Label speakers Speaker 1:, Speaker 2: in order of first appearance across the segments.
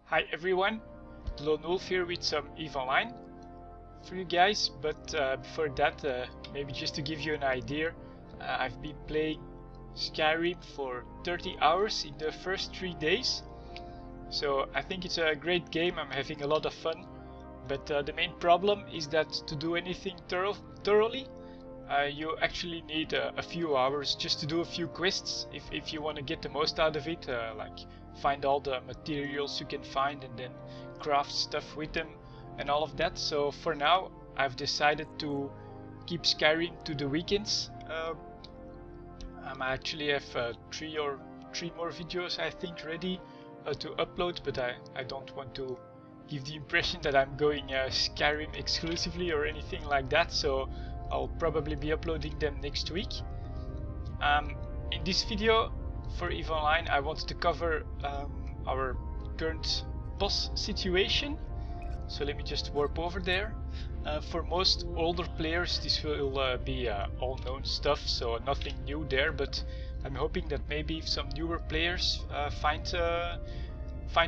Speaker 1: Hi everyone, Lone Wolf here with some EVE Online for you guys, but before that, maybe just to give you an idea, I've been playing Skyrim for 30 hours in the first 3 days, so I think it's a great game. I'm having a lot of fun, but the main problem is that to do anything thoroughly, you actually need a few hours just to do a few quests if you want to get the most out of it, like find all the materials you can find and then craft stuff with them and all of that. So for now I've decided to keep Skyrim to the weekends. I actually have three more videos I think ready to upload, but I don't want to give the impression that I'm going Skyrim exclusively or anything like that, so I'll probably be uploading them next week. In this video for EVE Online I wanted to cover our current boss situation, so let me just warp over there. For most older players this will be all known stuff, so nothing new there, but I'm hoping that maybe if some newer players find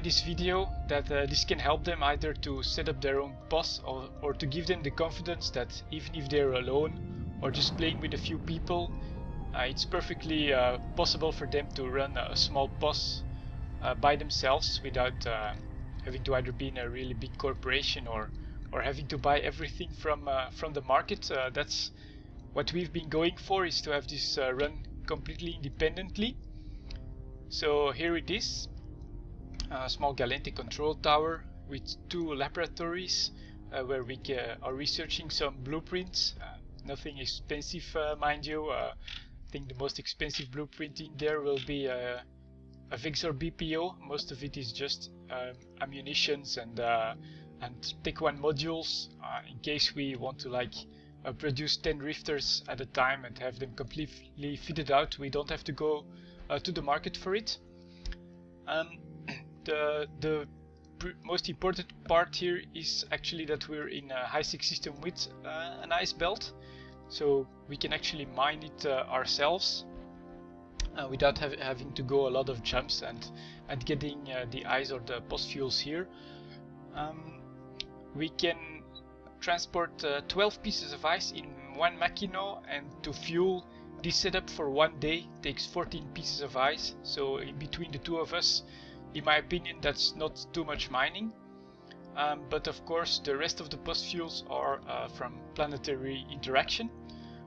Speaker 1: this video, that this can help them either to set up their own boss or to give them the confidence that even if they're alone or just playing with a few people, it's perfectly possible for them to run a small boss by themselves without having to either be in a really big corporation or having to buy everything from the market. That's what we've been going for, is to have this run completely independently. So here it is. A small Gallente control tower with 2 laboratories where we are researching some blueprints. Nothing expensive, mind you. I think the most expensive blueprint in there will be a Vexor BPO. Most of it is just ammunitions and Tech 1 modules in case we want to produce 10 rifters at a time and have them completely fitted out. We don't have to go to the market for it. The most important part here is actually that we're in a HiSec system with an ice belt, so we can actually mine it ourselves without having to go a lot of jumps and getting the ice or the boss fuels here. We can transport 12 pieces of ice in 1 Machino, and to fuel this setup for 1 day takes 14 pieces of ice, so in between the two of us, in my opinion, that's not too much mining. But of course the rest of the boss fuels are from planetary interaction.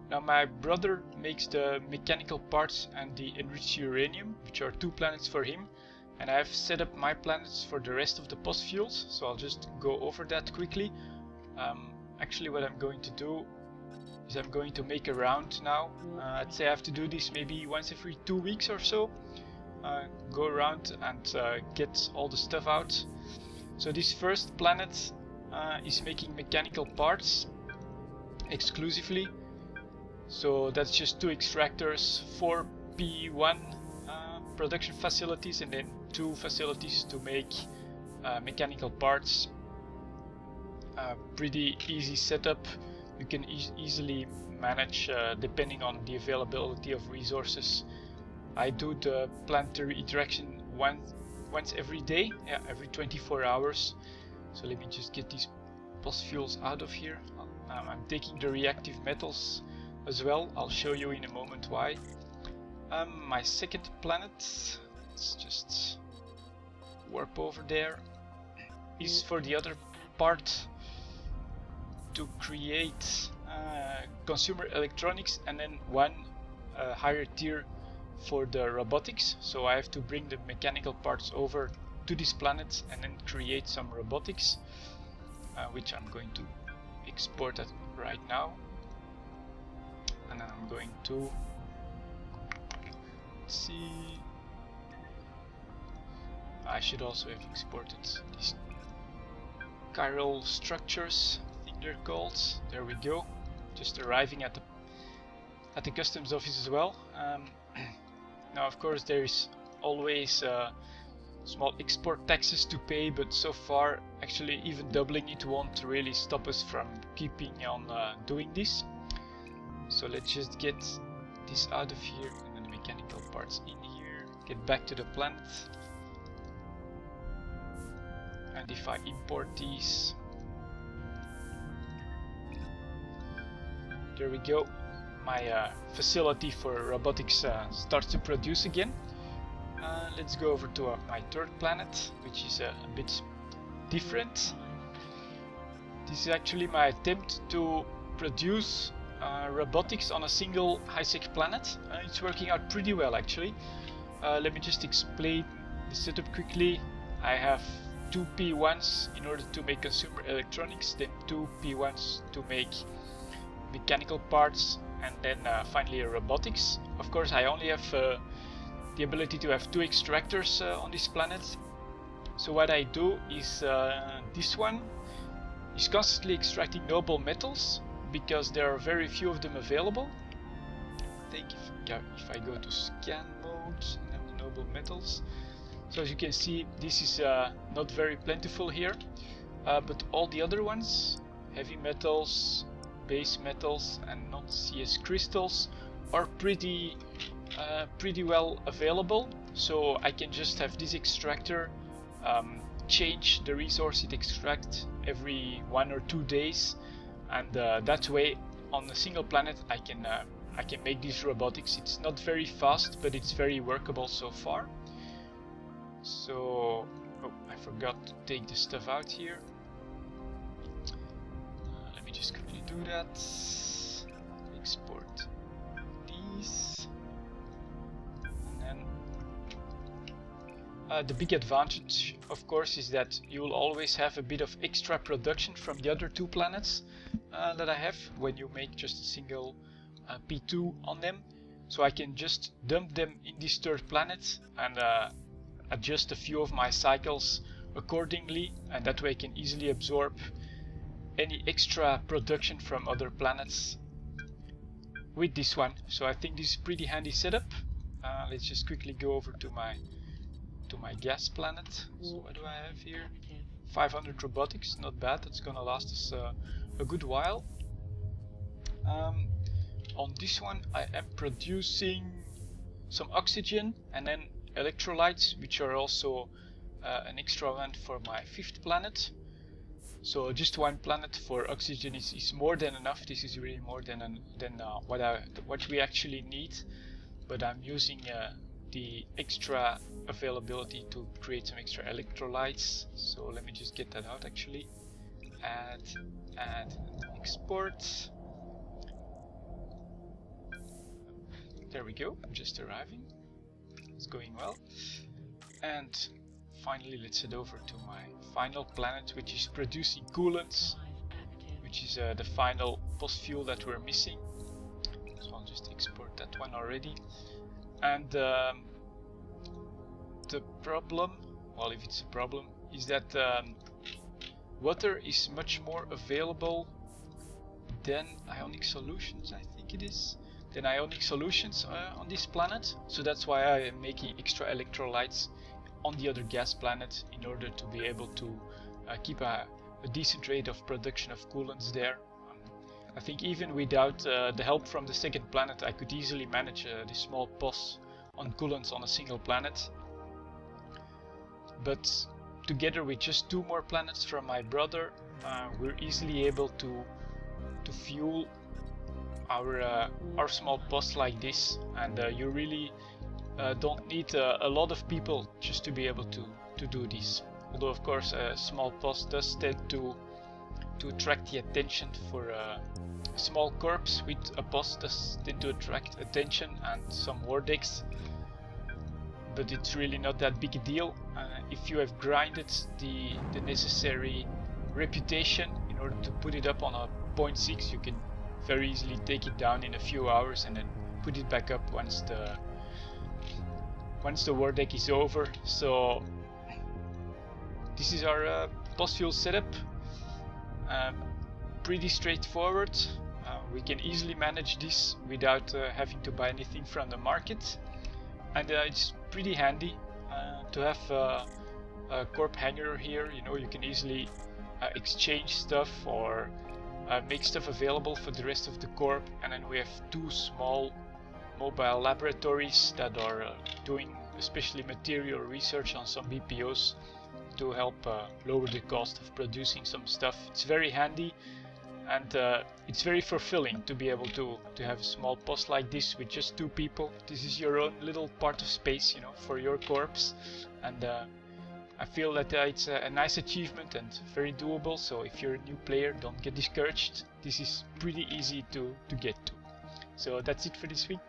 Speaker 1: Now my brother makes the mechanical parts and the enriched uranium, which are 2 planets for him, and I have set up my planets for the rest of the boss fuels, so I'll just go over that quickly. Actually what I'm going to do is I'm going to make a round now. I'd say I have to do this maybe once every 2 weeks or so. Go around and get all the stuff out. So this first planet is making mechanical parts exclusively, so that's just 2 extractors, 4 P1 production facilities, and then 2 facilities to make mechanical parts. Pretty easy setup. You can easily manage depending on the availability of resources. I do the planetary interaction once every day, every 24 hours. So let me just get these boss fuels out of here. I'm taking the reactive metals as well. I'll show you in a moment why. My second planet, let's just warp over there, is for the other part to create consumer electronics, and then 1 higher tier for the robotics. So I have to bring the mechanical parts over to this planet and then create some robotics, which I'm going to export at right now. And then I'm going to, let's see, I should also have exported these chiral structures, I think they're called. There we go. Just arriving at the customs office as well. Now of course there is always small export taxes to pay, but so far actually even doubling it won't really stop us from keeping on doing this. So let's just get this out of here, and then the mechanical parts in here, get back to the planet. And if I import these, there we go. My facility for robotics starts to produce again. Let's go over to my third planet, which is a bit different. This is actually my attempt to produce robotics on a single high-sec planet. It's working out pretty well actually. Let me just explain the setup quickly. I have 2 P1s in order to make consumer electronics, then 2 P1s to make mechanical parts, and then finally a robotics. Of course, I only have the ability to have 2 extractors on this planet. So what I do is this one is constantly extracting noble metals because there are very few of them available. I think if I go to scan mode and have the noble metals, so as you can see, this is not very plentiful here, but all the other ones, heavy metals, base metals and non-CS crystals, are pretty well available. So I can just have this extractor change the resource it extracts every 1 or 2 days, and that way on a single planet I can make these robotics. It's not very fast, but it's very workable so far. So, oh, I forgot to take the stuff out here. Let me just quickly do that. Export these. And then the big advantage, of course, is that you will always have a bit of extra production from the other 2 planets that I have when you make just a single P2 on them. So I can just dump them in this third planet and adjust a few of my cycles accordingly, and that way I can easily absorb any extra production from other planets with this one. So I think this is a pretty handy setup. Let's just quickly go over to my gas planet. So what do I have here? 500 robotics, not bad. That's gonna last us a good while. On this one I am producing some oxygen and then electrolytes, which are also an extra one for my 5th planet. So just 1 planet for oxygen is more than enough. This is really more than what we actually need, but I'm using the extra availability to create some extra electrolytes. So let me just get that out actually. Add, export. There we go, I'm just arriving. It's going well. And finally let's head over to my final planet, which is producing coolants, which is the final post fuel that we're missing. So I'll just export that one already. And the problem, well, if it's a problem, is that water is much more available than ionic solutions, I think it is. Than ionic solutions on this planet, so that's why I am making extra electrolytes on the other gas planet in order to be able to keep a decent rate of production of coolants there. I think even without the help from the 2nd planet I could easily manage this small pos on coolants on a single planet, but together with just 2 more planets from my brother we're easily able to fuel our small post like this, and you really don't need a lot of people just to be able to do this. Although of course a small post does tend to attract the attention for a small corps with a post does tend to attract attention and some war decks, but it's really not that big a deal. If you have grinded the necessary reputation in order to put it up on a 0.6, you can very easily take it down in a few hours and then put it back up once the war deck is over. So this is our post fuel setup. Pretty straightforward. We can easily manage this without having to buy anything from the market, and it's pretty handy to have a corp hangar here. You know, you can easily exchange stuff or make stuff available for the rest of the corp, and then we have 2 small mobile laboratories that are doing especially material research on some BPOs to help lower the cost of producing some stuff. It's very handy, and it's very fulfilling to be able to have a small post like this with just 2 people. This is your own little part of space, you know, for your corpse, and I feel that it's a nice achievement and very doable. So if you're a new player, don't get discouraged. This is pretty easy to get to. So that's it for this week,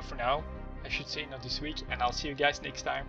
Speaker 1: for now I should say, not this week, and I'll see you guys next time.